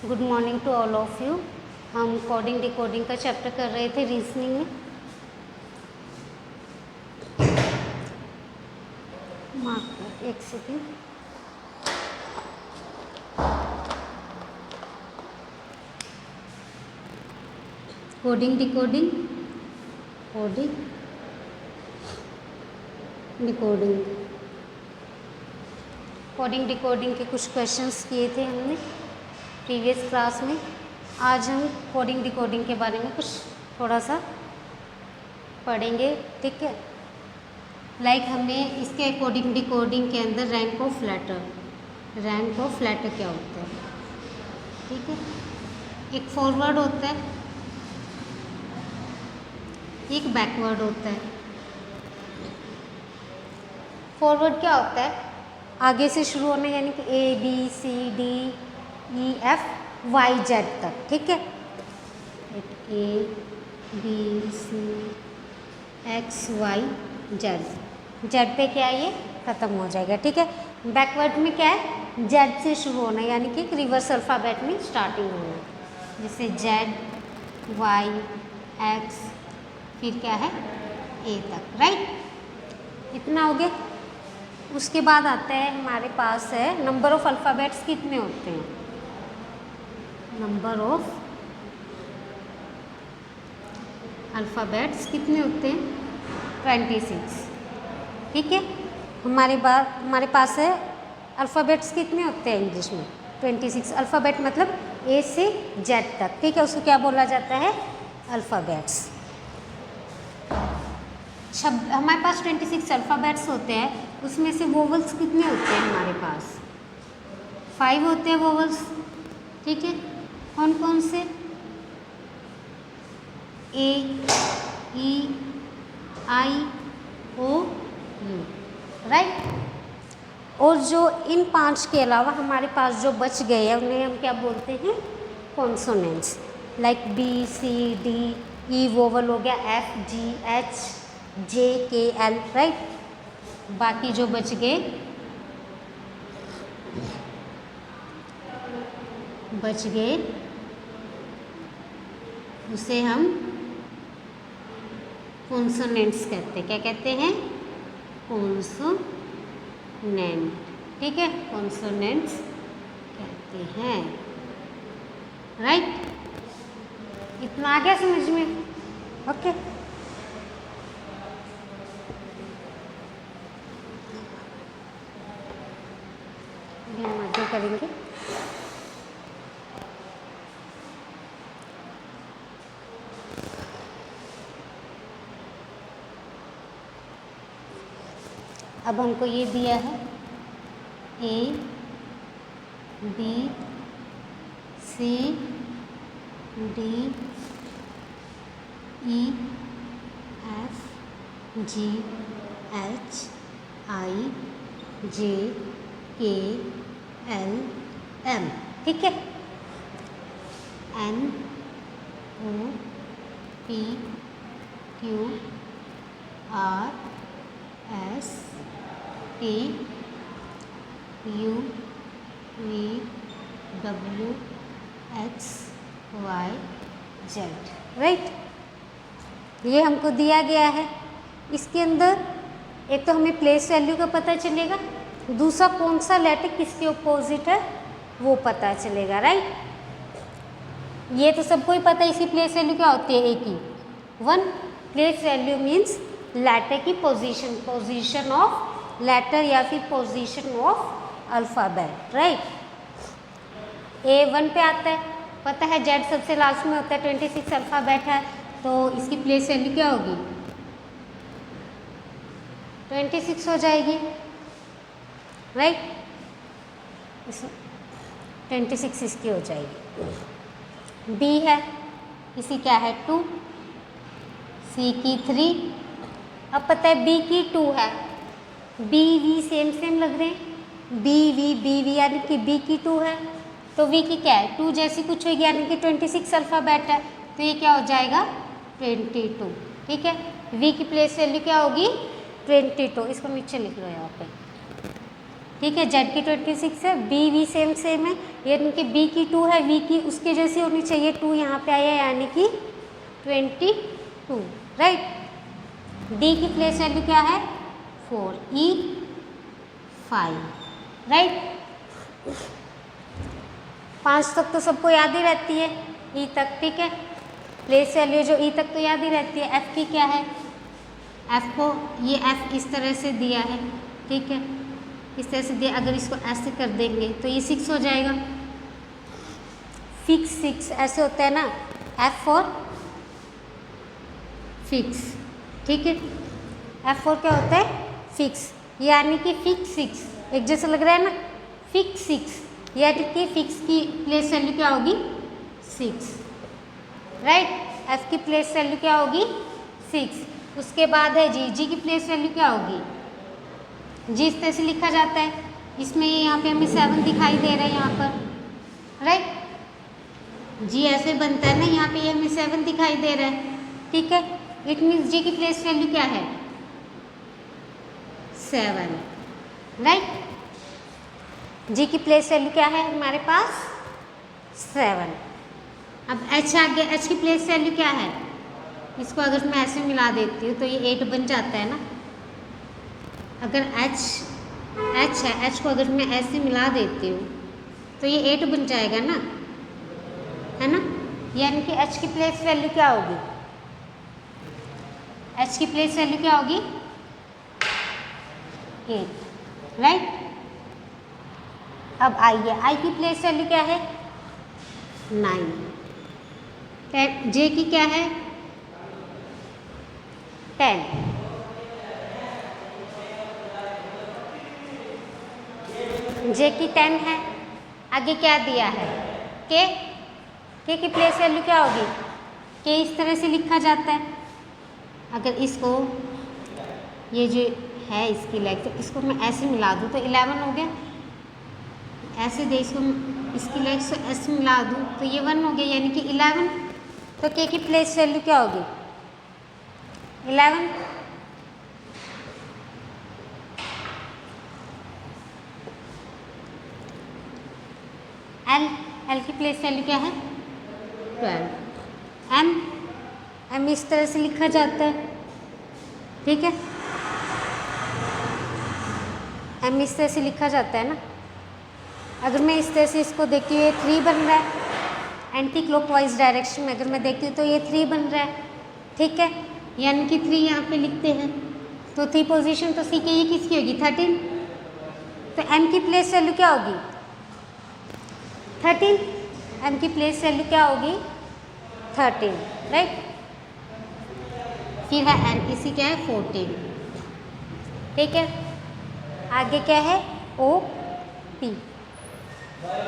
Good morning to all of you. हम coding decoding का chapter कर रहे थे रीजनिंग में। मार्क एक second. Coding decoding coding decoding coding decoding के कुछ क्वेश्चंस किए थे हमने प्रीवियस क्लास में। आज हम कोडिंग डिकोडिंग के बारे में कुछ थोड़ा सा पढ़ेंगे, ठीक है। लाइक हमने इसके कोडिंग डिकोडिंग के अंदर रैंक ऑफ लेटर क्या होता है, ठीक है। एक फॉरवर्ड होता है, एक बैकवर्ड होता है। फॉरवर्ड क्या होता है? आगे से शुरू होना, यानी कि A B C D E F Y Z तक, ठीक है। A B C X Y Z, Z पे क्या है, ये ख़त्म हो जाएगा, ठीक है। बैकवर्ड में क्या है? Z से शुरू होना, यानी कि रिवर्स अल्फ़ाबेट में स्टार्टिंग होना, जैसे Z Y X फिर क्या है A तक, राइट। इतना हो गया। उसके बाद आता है हमारे पास है नंबर ऑफ अल्फ़ाबेट्स कितने होते हैं। नंबर ऑफ अल्फ़ाबेट्स कितने होते हैं? 26, ठीक है। हमारे पास है अल्फ़ाबेट्स कितने होते हैं इंग्लिश में? 26 अल्फ़ाबेट, मतलब A से Z तक, ठीक है। उसको क्या बोला जाता है? अल्फ़ाबेट्स। शब्द हमारे पास 26 अल्फ़ाबेट्स होते हैं, उसमें से वोवल्स कितने होते हैं हमारे पास? 5 होते हैं वोवल्स, ठीक है। कौन कौन से? A E I O U, right. और जो इन 5 के अलावा हमारे पास जो बच गए हैं उन्हें हम क्या बोलते हैं? Consonants. Like B C D E vowel हो गया, F G H J K L, right. बाकी जो बच गए उसे हम कॉन्सोनेंट्स कहते हैं। क्या कहते हैं? कॉन्सोनेंट, ठीक है। कॉन्सोनेंट्स कहते हैं, राइट। इतना आ गया समझ में? ओके। हम आगे करेंगे। अब हमको ये दिया है A B C D E F G H I J K L M, ठीक है। N O P Q R S T U V W X Y Z, right. ये हमको दिया गया है। इसके अंदर एक तो हमें प्लेस वैल्यू का पता चलेगा, दूसरा कौन सा लेटर किसके ऑपोजिट है वो पता चलेगा, राइट। ये तो सबको ही पता है। इसकी प्लेस वैल्यू क्या होती है? एक ही 1। प्लेस वैल्यू मीन्स लेटर की पोजीशन ऑफ लेटर या फिर position of alphabet, right. A 1 पे आता है, पता है Z सबसे लास्ट में होता है, 26 अल्फ़ाबेट है, तो इसकी प्लेस वैल्यू क्या होगी? 26 हो जाएगी, राइट। 26 इसकी हो जाएगी। B है, इसी क्या है? 2। C की 3। अब पता है B की 2 है, B V सेम लग रहे हैं। B V यानी कि B की 2 है, तो V की क्या है? 2 जैसी कुछ होगी, यानी कि 26 अल्फ़ाबेट है, तो ये क्या हो जाएगा? 22, ठीक है। V की प्लेस वैल्यू क्या होगी? 22। इसको नीचे लिख लो यहाँ पे। ठीक है, जेड की 26 है, बी वी सेम सेम है, यानी कि बी की 2 है, वी की उसके जैसी होनी चाहिए, 2 यहाँ पे आया यानी कि 22, राइट। डी की प्लेस वैल्यू क्या है 4, ई 5, राइट। 5 तक तो सबको याद ही रहती है, ई तक, ठीक है। प्लेस वैल्यू जो ई तक तो याद ही रहती है। एफ की क्या है, एफ को ये एफ इस तरह से दिया है, ठीक है, इस तरह से दिया, अगर इसको ऐसे कर देंगे तो ये 6 हो जाएगा, फिक्स 6 ऐसे होता है ना, एफ फॉर फिक्स, ठीक है। एफ फॉर क्या होता है फिक्स, यानी कि फिक्स 6 एक जैसा लग रहा है ना, फिक्स 6 यानी कि फिक्स की प्लेस वैल्यू क्या होगी 6, राइट। एफ की प्लेस वैल्यू क्या होगी 6। उसके बाद है जी, जी की प्लेस वैल्यू क्या होगी, जी इस तरह से लिखा जाता है, इसमें यहाँ पे हमें 7 दिखाई दे रहा है यहाँ पर, राइट। जी ऐसे बनता है ना, यहाँ पे हमें 7 दिखाई दे रहा है, ठीक है। इट मीन्स जी की प्लेस वैल्यू क्या है 7, राइट। जी की प्लेस वैल्यू क्या है हमारे पास 7। अब एच आ गया, एच की प्लेस वैल्यू क्या है, इसको अगर मैं ऐसे मिला देती हूँ तो ये 8 बन जाता है ना। अगर एच है, एच को अगर मैं ऐसे मिला देती हूँ तो ये 8 बन जाएगा ना, है ना। यानी कि एच की प्लेस वैल्यू क्या होगी, एच की प्लेस वैल्यू क्या होगी 8, राइट। अब आइए, आई की प्लेस वैल्यू क्या है 9, जे की क्या है 10, जे की 10 है। आगे क्या दिया है के की प्लेस वैल्यू क्या होगी, के इस तरह से लिखा जाता है। अगर इसको ये जो है इसकी लेग, तो इसको मैं ऐसे मिला दूँ तो 11 हो गया, ऐसे दे इसको, इसकी लेग से ऐसे मिला दूँ तो ये 1 हो गया, यानी कि 11। तो के की प्लेस वैल्यू क्या होगी 11। एल की प्लेस वैल्यू क्या है 12। एम इस तरह से लिखा जाता है, ठीक है, एम इस तरह से लिखा जाता है ना। अगर मैं इस तरह से इसको देखती हूँ, ये 3 बन रहा है, एंटी क्लॉकवाइज डायरेक्शन में अगर मैं देखती हूँ तो ये 3 बन रहा है, ठीक है, यानी कि 3 यहाँ पे लिखते हैं। तो 3 पोजीशन तो सी के, ये किसकी होगी 13। तो एम की प्लेस वैल्यू क्या होगी 13, एम की प्लेस वैल्यू क्या होगी 13, राइट। फिर है एन, इसी क्या है 14, ठीक है। आगे क्या है ओ पी,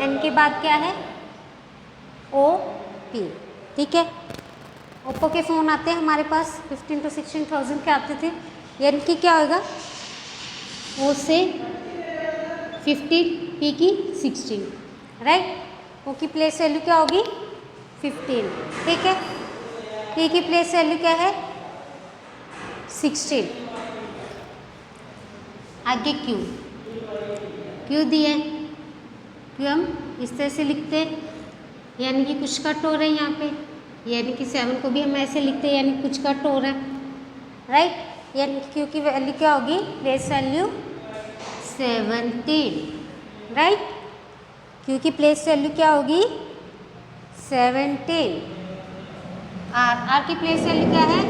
एन के बाद क्या है ओ पी, ठीक है। ओप्पो के फ़ोन आते हैं हमारे पास 15 to 16,000 के आते थे, यानी कि क्या होगा ओ से 15, पी की 16, राइट। ओ की प्लेस वैल्यू क्या होगी 15, ठीक है। पी की प्लेस वैल्यू क्या है 16। आगे क्यू दिया है, क्यू हम इस तरह से लिखते हैं, यानी कि कुछ कट हो रहा है यहाँ पे, यानी कि 7 को भी हम ऐसे लिखते हैं, यानी कुछ कट हो रहा है, राइट। यानी कि क्यू की वैल्यू क्या होगी प्लेस वैल्यू 17, राइट। क्यू की प्लेस वैल्यू क्या होगी 17। आर की प्लेस वैल्यू क्या है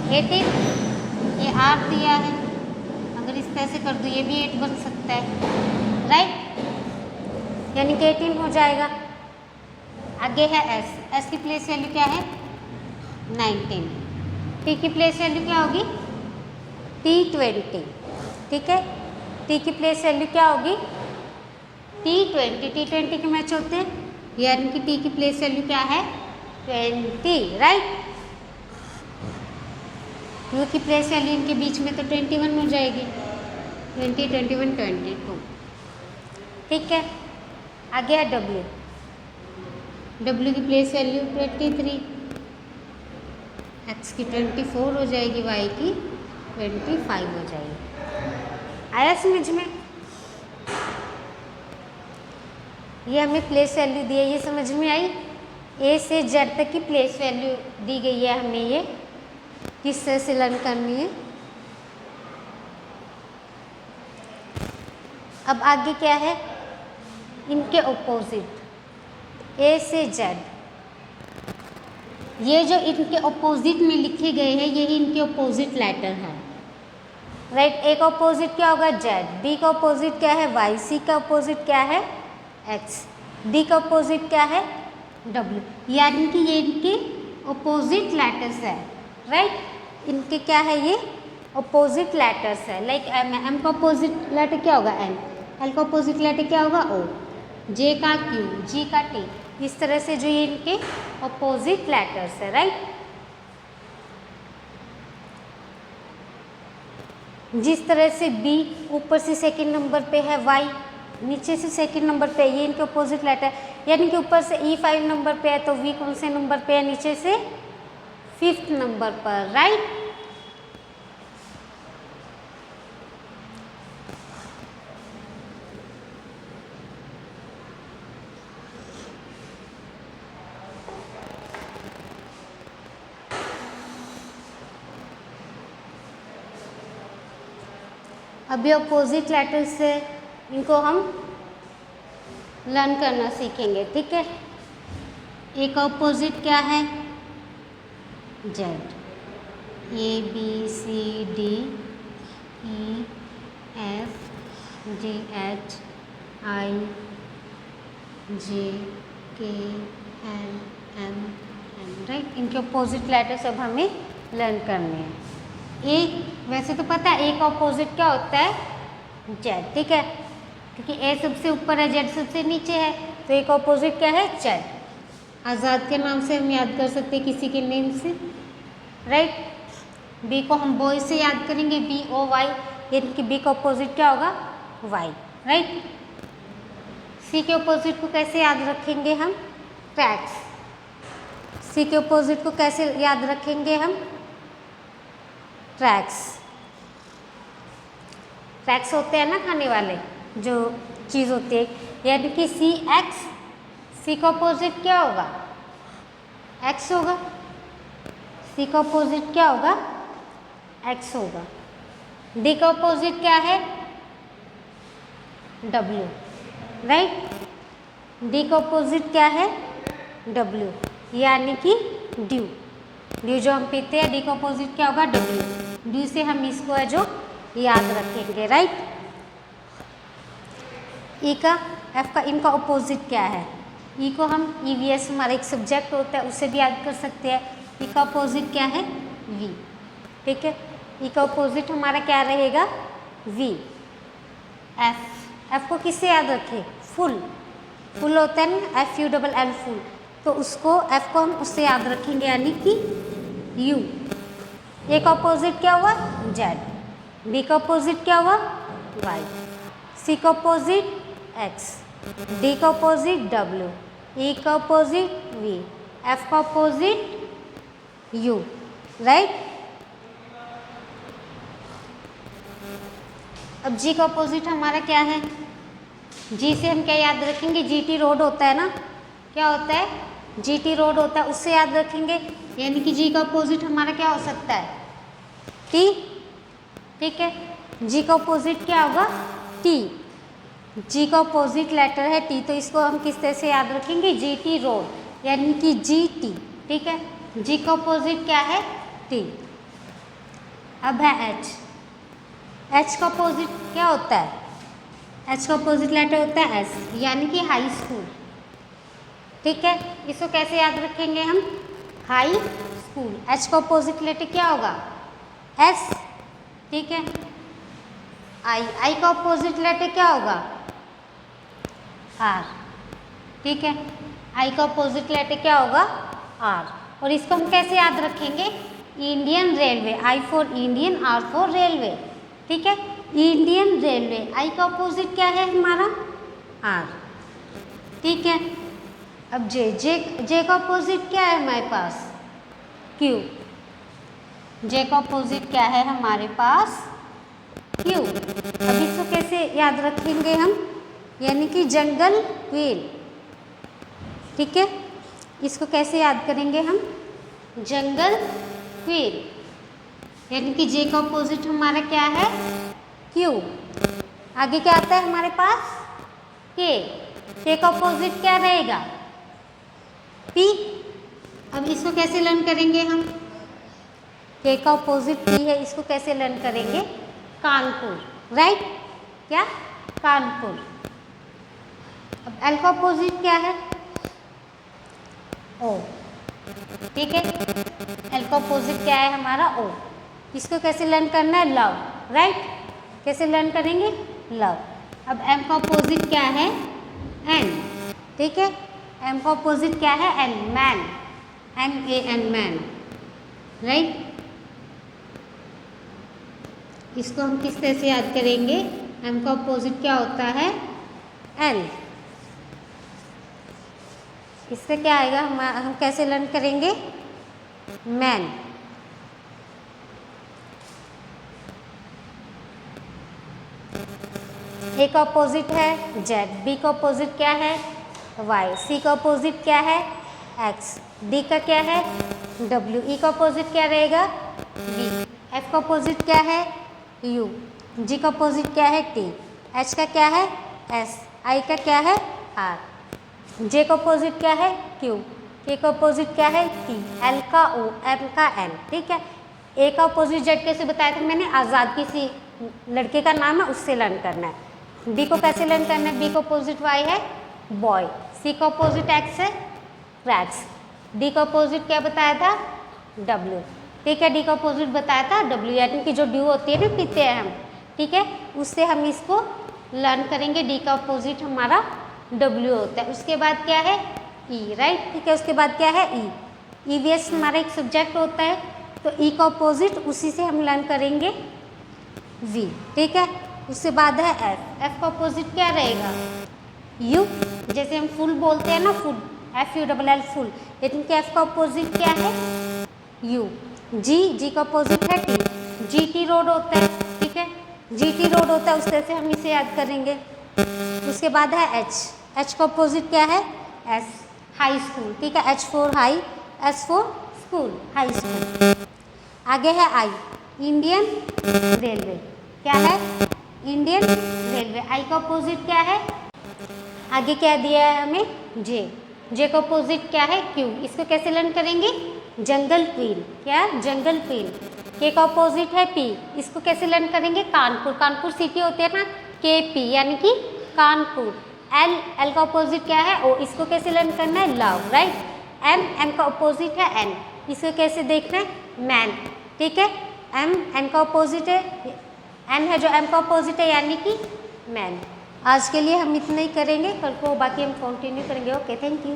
18, ये आर दिया है, अगर इस तरह से कर दूँ ये भी 8 बन सकता है, राइट, यानी कि 18 हो जाएगा। आगे है एस, एस की प्लेस वैल्यू क्या है 19। टी की प्लेस वैल्यू क्या होगी T20, ठीक है। टी की प्लेस वैल्यू क्या होगी T20, T20 के मैच होते हैं, यानी कि टी की प्लेस वैल्यू क्या है 20, राइट। क्यू की प्लेस वैल्यू इनके बीच में तो 21 हो जाएगी, 20, 21, 22, ठीक है। आगे है डब्ल्यू, डब्ल्यू की प्लेस वैल्यू 23, एक्स की 24 हो जाएगी, वाई की 25 हो जाएगी, आया समझ में? ये हमें प्लेस वैल्यू दी है, ये समझ में आई? ए से जेड तक की प्लेस वैल्यू दी गई है हमें, ये किस तरह से लर्न करनी है। अब आगे क्या है, इनके ऑपोजिट ए से जेड, ये जो इनके ऑपोजिट में लिखे गए हैं यही इनके ऑपोजिट लेटर है, राइट। ए का ऑपोजिट क्या होगा, जेड। बी का ऑपोजिट क्या है, वाई। सी का ऑपोजिट क्या है, एक्स। डी का ऑपोजिट क्या है, डब्ल्यू। यानी कि ये इनके ऑपोजिट लेटर्स है, राइट। इनके क्या है, ये ऑपोजिट लेटर्स है। लाइक एम है, एम का ऑपोजिट लेटर क्या होगा, एन। एल का ऑपोजिट लेटर क्या होगा, ओ। जे का क्यू, जी का टी। इस तरह से जो ये इनके ऑपोजिट लेटर्स है, राइट। जिस तरह से बी ऊपर से सेकंड नंबर पे है, वाई नीचे से सेकंड नंबर पे है, ये इनके ऑपोजिट लेटर। यानी कि ऊपर से ई 5 नंबर पे है तो वी कौन से नंबर पे है, नीचे से 5th नंबर पर, राइट। अभी अपोजिट लेटर्स से इनको हम लर्न करना सीखेंगे, ठीक है। ए का अपोजिट क्या है, Z. A B C D E F G H I J K L M N, right. इनके अपोजिट लेटर्स अब हमें लर्न करने हैं। ए वैसे तो पता है ए का अपोजिट क्या होता है, जेड, ठीक है, क्योंकि ए सबसे ऊपर है, जेड सबसे नीचे है, तो ए का अपोजिट क्या है, जेड। आज़ाद के नाम से हम याद कर सकते हैं, किसी के नेम से, राइट। बी को हम बॉय से याद करेंगे, बी ओ वाई, यानी कि बी का अपोजिट क्या होगा, वाई, राइट। सी के अपोजिट को कैसे याद रखेंगे हम, ट्रैक्स। सी के अपोजिट को कैसे याद रखेंगे हम, ट्रैक्स। ट्रैक्स होते हैं ना खाने वाले जो चीज़ होती है, यानी कि सी एक्स। सी का अपोजिट क्या होगा, एक्स होगा। सी का अपोजिट क्या होगा, एक्स होगा। डी का अपोजिट क्या है, डब्ल्यू, राइट। डी का अपोजिट क्या है, डब्ल्यू, यानी कि ड्यू। ड्यू जो हम पीते हैं, डी का अपोजिट क्या होगा, डब्ल्यू। ड्यू से हम इसको है जो याद रखेंगे, राइट। ई का, एफ का, इनका अपोजिट क्या है, ई को हम ईवीएस हमारा एक सब्जेक्ट होता है उससे भी याद कर सकते हैं। ई का अपोजिट क्या है, वी, ठीक है। ई का अपोजिट हमारा क्या रहेगा, वी। एफ, एफ को किससे याद रखें, फुल। फुल होता है ना, F U double L, full, तो उसको एफ को हम उससे याद रखेंगे, यानी कि यू। ए का अपोजिट क्या हुआ, जेड। बी का अपोजिट क्या हुआ, वाई। सी का अपोजिट एक्स। डी का अपोजिट डब्ल्यू। ई का अपोजिट वी। एफ का अपोजिट यू, राइट। अब जी का अपोजिट हमारा क्या है, जी से हम क्या याद रखेंगे, जीटी रोड होता है ना, क्या होता है, जीटी रोड होता है, उससे याद रखेंगे। यानी कि जी का अपोजिट हमारा क्या हो सकता है, टी, ठीक है। जी का अपोजिट क्या होगा, टी। जी का अपोजिट लेटर है टी, तो इसको हम किस तरह से याद रखेंगे, जीटी रोड, यानी कि जीटी, ठीक है। जी का अपोजिट क्या है, टी। अब है एच। एच का अपोजिट क्या होता है, एच का अपोजिट लेटर होता है एस, यानी कि हाई स्कूल, ठीक है। इसको कैसे याद रखेंगे हम, हाई स्कूल। एच का अपोजिट लेटर क्या होगा, एस, ठीक है। आई, आई का अपोजिट लेटर क्या होगा, आर, ठीक है। आई का अपोजिट लेटर क्या होगा, आर। और इसको हम कैसे याद रखेंगे, Indian railway, I for Indian, R for railway, ठीक है। इंडियन रेलवे, आई का अपोजिट क्या है हमारा, आर, ठीक है। अब जे, जे का अपोजिट क्या है हमारे पास, क्यू। जे का अपोजिट क्या है हमारे पास, क्यू। अब इसको कैसे याद रखेंगे हम, यानी कि जंगल क्वीन, ठीक है। इसको कैसे याद करेंगे हम, जंगल क्वीन, यानी कि जे का ऑपोजिट हमारा क्या है, क्यू। आगे क्या आता है हमारे पास, के का ऑपोजिट क्या रहेगा, पी। अब इसको कैसे लर्न करेंगे हम, के का ऑपोजिट पी है, इसको कैसे लर्न करेंगे, कानपुर, राइट, क्या, कानपुर। अब एल का ऑपोजिट क्या है, ओ, ठीक है। एल का ऑपोजिट क्या है हमारा, ओ। इसको कैसे लर्न करना है, लव, राइट, कैसे लर्न करेंगे, लव। अब एम का ऑपोजिट क्या है, एन, ठीक है। एम का ऑपोजिट क्या है, N, man, MAN, man, right. इसको हम किस तरह से याद करेंगे, एम का ऑपोजिट क्या होता है, एन। इसका क्या आएगा, हम कैसे लर्न करेंगे, मैन। ए का ऑपोजिट है जेड, बी का ऑपोजिट क्या है, वाई, सी का ऑपोजिट क्या है, एक्स, डी का क्या है, डब्ल्यू, ई का ऑपोजिट क्या रहेगा, वी, एफ का ऑपोजिट क्या है, यू, जी का ऑपोजिट क्या है, टी, एच का क्या है, एस, आई का क्या है, आर, जे का ऑपोजिट क्या है, क्यू, के का ऑपोजिट क्या है, टी, एल का ओ, एम का एन, ठीक है। ए का ऑपोजिट जेड कैसे बताया था मैंने, आज़ाद किसी लड़के का नाम है, उससे लर्न करना है। बी को कैसे लर्न करना है, बी का ऑपोजिट वाई है, बॉय, सी का ऑपोजिट एक्स है, रैट्स, डी का ऑपोजिट क्या बताया था, डब्ल्यू, ठीक है। डी का ऑपोजिट बताया था डब्ल्यू, यानी कि जो ड्यू होती है ना, पीते हैं हम, ठीक है, उससे हम इसको लर्न करेंगे। डी का ऑपोजिट हमारा डब्ल्यू होता है। उसके बाद क्या है, ई, राइट, ठीक है। उसके बाद क्या है, ई, ईवीएस हमारा एक सब्जेक्ट होता है, तो ई का ऑपोजिट उसी से हम लर्न करेंगे, वी, ठीक है। उसके बाद है एफ, एफ का ऑपोजिट क्या रहेगा, यू, जैसे हम फुल बोलते हैं ना, फुल, FULL फुल, लेकिन कि एफ का ऑपोजिट क्या है, यू, जी, जी का ऑपोजिट है टी, GT रोड होता है, ठीक है, GT रोड होता है, उस तरह से हम इसे याद करेंगे। उसके बाद है एच, एच का ऑपोजिट क्या है, एस, हाई स्कूल, ठीक है, H for high, S for school, high school. आगे है आई, इंडियन रेलवे, क्या है, इंडियन रेलवे। आई का ऑपोजिट क्या है, आगे क्या दिया है हमें, जे, जे का ऑपोजिट क्या है, क्यू, इसको कैसे लर्न करेंगे, जंगल क्वीन, क्या, जंगल क्वीन। के का ऑपोजिट है पी, इसको कैसे लर्न करेंगे, कानपुर, कानपुर सिटी होती है ना, KP, यानी कि कानपुर। एल, एल का ऑपोजिट क्या है, ओ, इसको कैसे लर्न करना है, लव, राइट। एम, एम का ऑपोजिट है एन, इसको कैसे देखना है, मैन, ठीक है। एम, एन का ऑपोजिट है, एन है जो एम का ऑपोजिट है, यानी कि मैन। आज के लिए हम इतना ही करेंगे, कल को बाकी हम कंटिन्यू करेंगे। Okay, thank you.